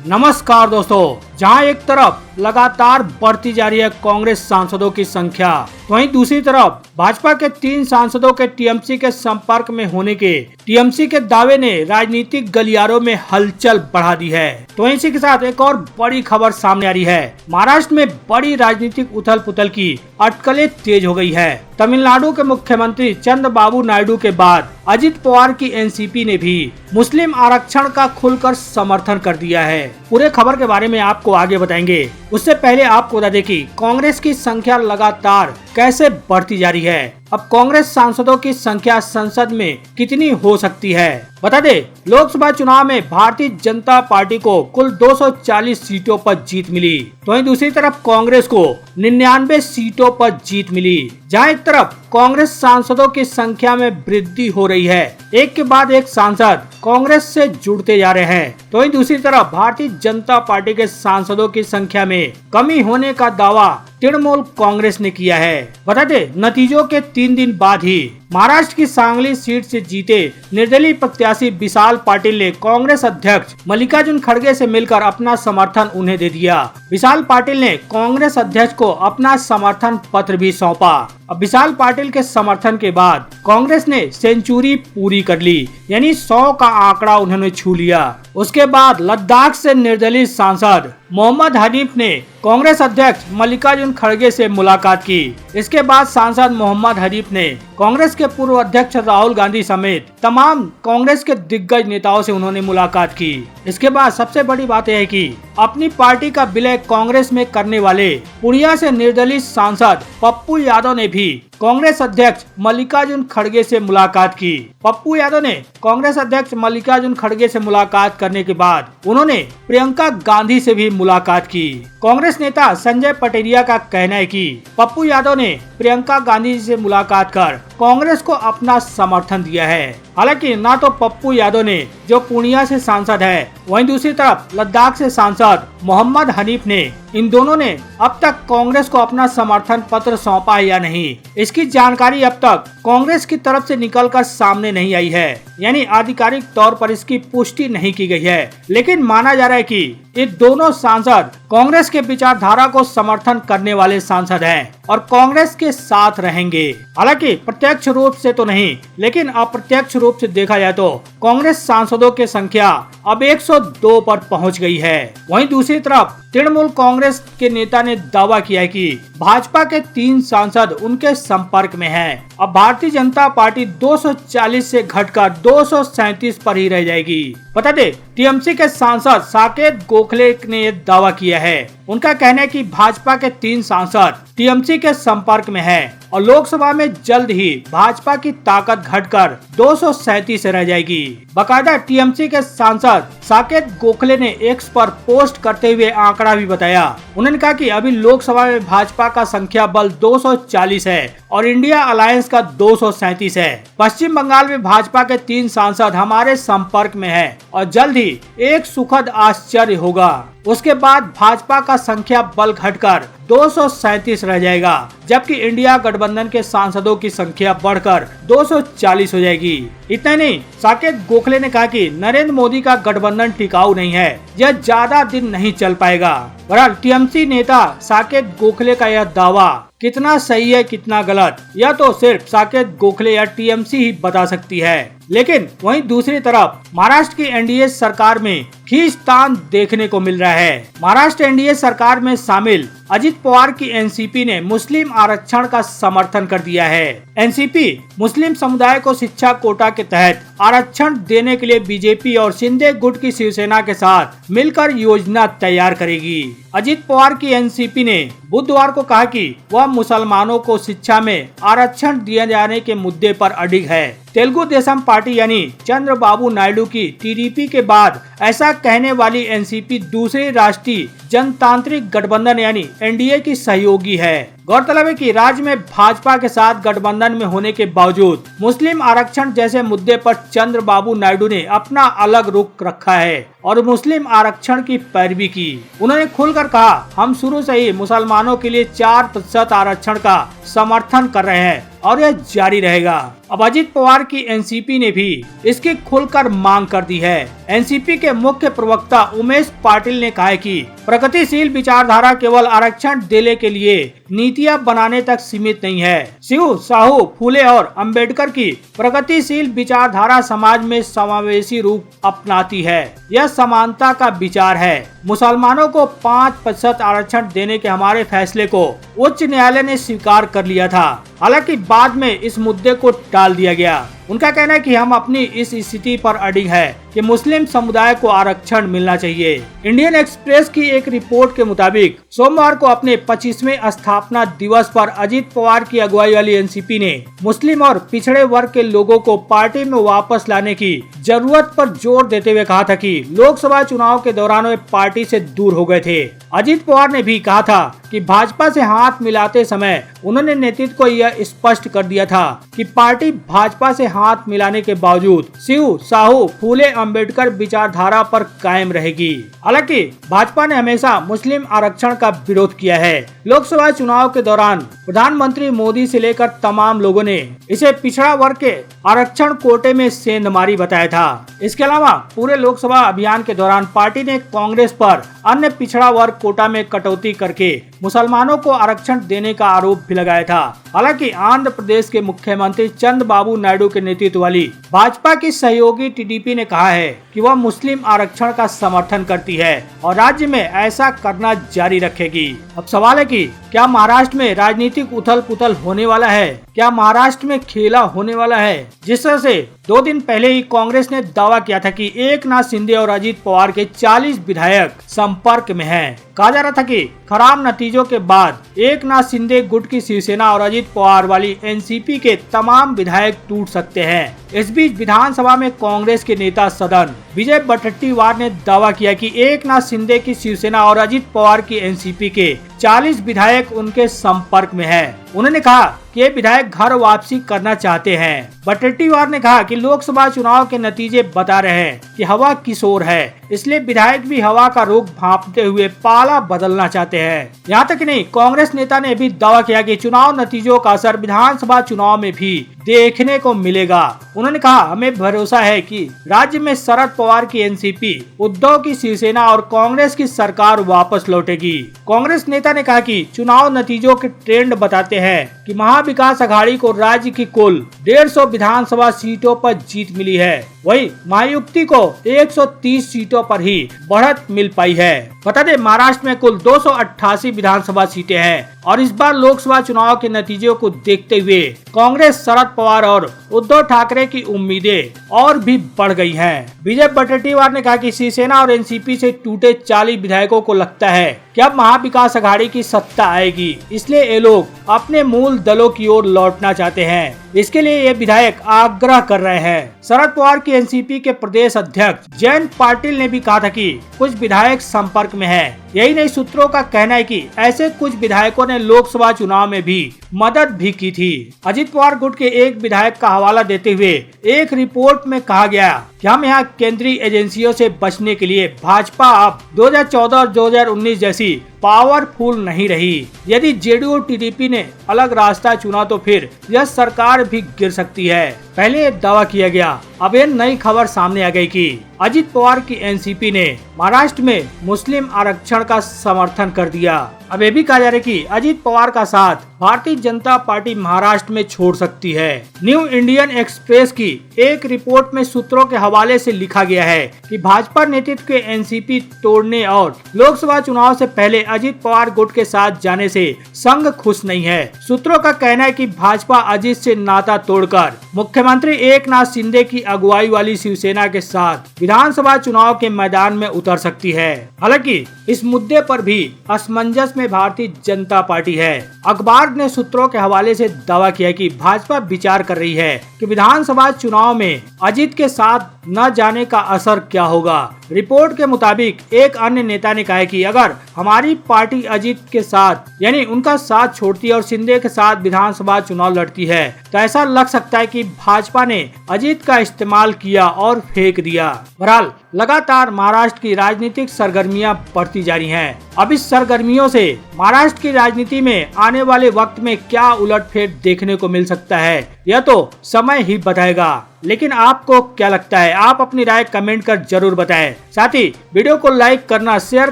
नमस्कार दोस्तों, जहां एक तरफ लगातार बढ़ती जा रही है कांग्रेस सांसदों की संख्या, वहीं दूसरी तरफ भाजपा के 3 सांसदों के टीएमसी के संपर्क में होने के टीएमसी के दावे ने राजनीतिक गलियारों में हलचल बढ़ा दी है। तो इसी के साथ एक और बड़ी खबर सामने आ रही है। महाराष्ट्र में बड़ी राजनीतिक उथल पुथल की अटकलें तेज हो गई है। तमिलनाडु के मुख्यमंत्री चंद्रबाबू नायडू के बाद अजित पवार की एनसीपी ने भी मुस्लिम आरक्षण का खुलकर समर्थन कर दिया है। पूरे खबर के बारे में आपको आगे बताएंगे। उससे पहले आपको बता दें कि कांग्रेस की संख्या लगातार कैसे बढ़ती जा रही है। अब कांग्रेस सांसदों की संख्या संसद में कितनी हो सकती है, बता दे। लोकसभा चुनाव में भारतीय जनता पार्टी को कुल 240 सीटों पर जीत मिली, तो वहीं दूसरी तरफ कांग्रेस को 99 सीटों पर जीत मिली। जहां एक तरफ कांग्रेस सांसदों की संख्या में वृद्धि हो रही है, एक के बाद एक सांसद कांग्रेस से जुड़ते जा रहे हैं, तो वहीं दूसरी तरफ भारतीय जनता पार्टी के सांसदों की संख्या में कमी होने का दावा तृणमूल कांग्रेस ने किया है। बता दे, नतीजों के 3 दिन बाद ही महाराष्ट्र की सांगली सीट से जीते निर्दलीय प्रत्याशी विशाल पाटिल ने कांग्रेस अध्यक्ष मल्लिकार्जुन खड़गे से मिलकर अपना समर्थन उन्हें दे दिया। विशाल पाटिल ने कांग्रेस अध्यक्ष को अपना समर्थन पत्र भी सौंपा। अब विशाल पाटिल के समर्थन के बाद कांग्रेस ने सेंचुरी पूरी कर ली, यानी 100 का आंकड़ा उन्होंने छू लिया। उसके बाद लद्दाख से निर्दलीय सांसद मोहम्मद हनीफ ने कांग्रेस अध्यक्ष मल्लिकार्जुन खड़गे से मुलाकात की। इसके बाद सांसद मोहम्मद हनीफ ने कांग्रेस के पूर्व अध्यक्ष राहुल गांधी समेत तमाम कांग्रेस के दिग्गज नेताओं से उन्होंने मुलाकात की। इसके बाद सबसे बड़ी बात यह है कि अपनी पार्टी का विलय कांग्रेस में करने वाले पूर्णिया से निर्दलीय सांसद पप्पू यादव ने भी कांग्रेस अध्यक्ष मल्लिकार्जुन खड़गे से मुलाकात की। पप्पू यादव ने कांग्रेस अध्यक्ष मल्लिकार्जुन खड़गे से मुलाकात करने के बाद उन्होंने प्रियंका गांधी से भी मुलाकात की। कांग्रेस नेता संजय पटेरिया का कहना है कि पप्पू यादव ने प्रियंका गांधी से मुलाकात कर कांग्रेस को अपना समर्थन दिया है। हालांकि ना तो पप्पू यादव ने, जो पूर्णिया से सांसद है, वहीं दूसरी तरफ लद्दाख से सांसद मोहम्मद हनीफ ने, इन दोनों ने अब तक कांग्रेस को अपना समर्थन पत्र सौंपा है या नहीं, इसकी जानकारी अब तक कांग्रेस की तरफ से निकलकर सामने नहीं आई है, यानी आधिकारिक तौर पर इसकी पुष्टि नहीं की गई है। लेकिन माना जा रहा है कि ये दोनों सांसद कांग्रेस के विचारधारा को समर्थन करने वाले सांसद हैं और कांग्रेस के साथ रहेंगे। हालांकि प्रत्यक्ष रूप से तो नहीं, लेकिन अप्रत्यक्ष रूप से देखा जाए तो कांग्रेस सांसदों की संख्या अब 102 पर पहुंच गई है। वहीं दूसरी तरफ तृणमूल कांग्रेस के नेता ने दावा किया है कि भाजपा के 3 सांसद उनके संपर्क में हैं। अब भारतीय जनता पार्टी 240 से घटकर 237 पर ही रह जाएगी। बता दे, टीएमसी के सांसद साकेत गोखले ने यह दावा किया है। उनका कहना है कि भाजपा के 3 सांसद टीएमसी के संपर्क में हैं और लोकसभा में जल्द ही भाजपा की ताकत घटकर 237 रह जाएगी। बाकायदा टीएमसी के सांसद साकेत गोखले ने एक्स पर पोस्ट करते हुए आंकड़ा भी बताया। उन्होंने कहा कि अभी लोकसभा में भाजपा का संख्या बल 240 है और इंडिया अलायंस का 237 है। पश्चिम बंगाल में भाजपा के 3 सांसद हमारे संपर्क में है और जल्द ही एक सुखद आश्चर्य होगा। उसके बाद भाजपा का संख्या बल घटकर 237 रह जाएगा, जबकि इंडिया गठबंधन के सांसदों की संख्या बढ़कर 240 हो जाएगी। इतना नहीं, साकेत गोखले ने कहा कि नरेंद्र मोदी का गठबंधन टिकाऊ नहीं है, यह ज्यादा दिन नहीं चल पाएगा। बहरहाल टीएमसी नेता साकेत गोखले का यह दावा कितना सही है कितना गलत, यह तो सिर्फ साकेत गोखले या टीएमसी ही बता सकती है। लेकिन वहीं दूसरी तरफ महाराष्ट्र की एनडीए सरकार में खींचतान देखने को मिल रहा है। महाराष्ट्र एनडीए सरकार में शामिल अजित पवार की एनसीपी ने मुस्लिम आरक्षण का समर्थन कर दिया है। एनसीपी मुस्लिम समुदाय को शिक्षा कोटा के तहत आरक्षण देने के लिए बीजेपी और शिंदे गुट की शिवसेना के साथ मिलकर योजना तैयार करेगी। अजित पवार की एनसीपी ने बुधवार को कहा कि वह मुसलमानों को शिक्षा में आरक्षण दिए जाने के मुद्दे पर अडिग है। तेलुगु देशम पार्टी यानी चंद्रबाबू नायडू की टीडीपी के बाद ऐसा कहने वाली एनसीपी दूसरे राष्ट्रीय जनतांत्रिक गठबंधन यानी एनडीए की सहयोगी है। गौरतलब है कि राज्य में भाजपा के साथ गठबंधन में होने के बावजूद मुस्लिम आरक्षण जैसे मुद्दे पर चंद्रबाबू नायडू ने अपना अलग रुख रखा है और मुस्लिम आरक्षण की पैरवी की। उन्होंने खुलकर कहा, हम शुरू से ही मुसलमानों के लिए 4% आरक्षण का समर्थन कर रहे हैं और यह जारी रहेगा। अब अजित पवार की एनसीपी ने भी इसकी खुलकर मांग कर दी है। एनसीपी के मुख्य प्रवक्ता उमेश पाटिल ने कहा है कि प्रगतिशील विचारधारा केवल आरक्षण देने के लिए नीतियां बनाने तक सीमित नहीं है। शिव, साहू, फूले और अंबेडकर की प्रगतिशील विचारधारा समाज में समावेशी रूप अपनाती है। यह समानता का विचार है। मुसलमानों को 5% आरक्षण देने के हमारे फैसले को उच्च न्यायालय ने स्वीकार कर लिया था। हालांकि बाद में इस मुद्दे को टाल दिया गया। उनका कहना है कि हम अपनी इस स्थिति पर अडिग है कि मुस्लिम समुदाय को आरक्षण मिलना चाहिए। इंडियन एक्सप्रेस की एक रिपोर्ट के मुताबिक सोमवार को अपने 25वें स्थापना दिवस पर अजित पवार की अगुवाई वाली एनसीपी ने मुस्लिम और पिछड़े वर्ग के लोगों को पार्टी में वापस लाने की जरूरत पर जोर देते हुए कहा था कि लोकसभा चुनाव के दौरान वे पार्टी से दूर हो गए थे। अजित पवार ने भी कहा था कि भाजपा से हाथ मिलाते समय उन्होंने नेतृत्व को यह स्पष्ट कर दिया था कि पार्टी भाजपा से हाथ मिलाने के बावजूद शिव, साहू, फूले, अंबेडकर विचारधारा पर कायम रहेगी। हालांकि भाजपा ने हमेशा मुस्लिम आरक्षण का विरोध किया है। लोकसभा चुनाव के दौरान प्रधानमंत्री मोदी से लेकर तमाम लोगों ने इसे पिछड़ा वर्ग के आरक्षण कोटे में सेंधमारी बताया था। इसके अलावा पूरे लोकसभा अभियान के दौरान पार्टी ने कांग्रेस पर अन्य पिछड़ा वर्ग कोटा में कटौती करके मुसलमानों को आरक्षण देने का आरोप भी लगाया था। हालांकि आंध्र प्रदेश के मुख्यमंत्री चंद्रबाबू नायडू के नेतृत्व वाली भाजपा की सहयोगी टीडीपी ने कहा है कि वह मुस्लिम आरक्षण का समर्थन करती है और राज्य में ऐसा करना जारी रखेगी। अब सवाल है कि क्या महाराष्ट्र में राजनीतिक उथल पुथल होने वाला है? क्या महाराष्ट्र में खेला होने वाला है? जिस तरह से 2 दिन पहले ही कांग्रेस ने दावा किया था कि एकनाथ शिंदे और अजित पवार के 40 विधायक संपर्क में हैं। कहा जा रहा था कि खराब नतीजों के बाद एकनाथ शिंदे गुट की शिवसेना और अजित पवार वाली एनसीपी के तमाम विधायक टूट सकते हैं। इस बीच विधानसभा में कांग्रेस के नेता सदन विजय वडेट्टीवार ने दावा किया कि एकनाथ शिंदे की शिवसेना और अजित पवार की एनसीपी के 40 विधायक उनके संपर्क में हैं। उन्होंने कहा कि ये विधायक घर वापसी करना चाहते हैं। वडेट्टीवार ने कहा कि लोकसभा चुनाव के नतीजे बता रहे हैं कि हवा किशोर है, इसलिए विधायक भी हवा का रुख भांपते हुए पाला बदलना चाहते हैं। यहाँ तक नहीं, कांग्रेस नेता ने भी दावा किया कि चुनाव नतीजों का असर विधानसभा चुनाव में भी देखने को मिलेगा। उन्होंने कहा, हमें भरोसा है कि राज्य में शरद पवार की एनसीपी, उद्धव की शिवसेना और कांग्रेस की सरकार वापस लौटेगी। कांग्रेस नेता ने कहा कि चुनाव नतीजों के ट्रेंड बताते हैं कि महाविकास अघाड़ी को राज्य की कुल 150 विधानसभा सीटों पर जीत मिली है, वही महायुति को 130 सीटों पर ही बढ़त मिल पाई है। बता दें, महाराष्ट्र में कुल 288 विधानसभा सीटें हैं और इस बार लोकसभा चुनाव के नतीजों को देखते हुए कांग्रेस, शरद पवार और उद्धव ठाकरे की उम्मीदें और भी बढ़ गई हैं। विजय वडेट्टीवार ने कहा कि शिवसेना और एनसीपी से टूटे 40 विधायकों को लगता है कि अब महाविकास अघाड़ी की सत्ता आएगी, इसलिए ये लोग अपने मूल दलों की ओर लौटना चाहते हैं। इसके लिए ये विधायक आग्रह कर रहे हैं। शरद पवार की एनसीपी के प्रदेश अध्यक्ष जयंत पाटिल ने भी कहा था कि कुछ विधायक संपर्क में हैं। यही नहीं, सूत्रों का कहना है कि ऐसे कुछ विधायकों ने लोकसभा चुनाव में भी मदद भी की थी। अजित पवार गुट के एक विधायक का हवाला देते हुए एक रिपोर्ट में कहा गया कि हम यहाँ केंद्रीय एजेंसियों से बचने के लिए भाजपा अब 2014 और 2019 जैसी पावरफुल नहीं रही। यदि जेडीयू और टीडीपी ने अलग रास्ता चुना तो फिर यह सरकार भी गिर सकती है। पहले दावा किया गया, अब यह नई खबर सामने आ गई कि अजित पवार की एनसीपी ने महाराष्ट्र में मुस्लिम आरक्षण का समर्थन कर दिया। अब ये भी कहा जा रहा है कि अजित पवार का साथ भारतीय जनता पार्टी महाराष्ट्र में छोड़ सकती है। न्यू इंडियन एक्सप्रेस की एक रिपोर्ट में सूत्रों के हवाले से लिखा गया है कि भाजपा नेतृत्व के एनसीपी तोड़ने और लोकसभा चुनाव से पहले अजित पवार गुट के साथ जाने से संघ खुश नहीं है। सूत्रों का कहना है कि भाजपा अजित से नाता तोड़कर मुख्यमंत्री एकनाथ शिंदे की अगुवाई वाली शिवसेना के साथ विधानसभा चुनाव के मैदान में उतर सकती है। हालांकि इस मुद्दे पर भी असमंजस में भारतीय जनता पार्टी है। अखबार ने सूत्रों के हवाले से दावा किया कि भाजपा विचार कर रही है कि विधानसभा चुनाव में अजित के साथ न जाने का असर क्या होगा। रिपोर्ट के मुताबिक एक अन्य नेता ने कहा कि अगर हमारी पार्टी अजित के साथ यानी उनका साथ छोड़ती है और शिंदे के साथ विधानसभा चुनाव लड़ती है तो ऐसा लग सकता है कि भाजपा ने अजित का इस्तेमाल किया और फेंक दिया। बहरहाल लगातार महाराष्ट्र की राजनीतिक सरगर्मियां बढ़ती जा रही हैं। अब इस सरगर्मियों से महाराष्ट्र की राजनीति में आने वाले वक्त में क्या उलटफेर देखने को मिल सकता है, यह तो समय ही बताएगा। लेकिन आपको क्या लगता है? आप अपनी राय कमेंट कर जरूर बताएं। साथ ही वीडियो को लाइक करना, शेयर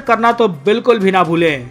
करना तो बिल्कुल भी ना भूलें।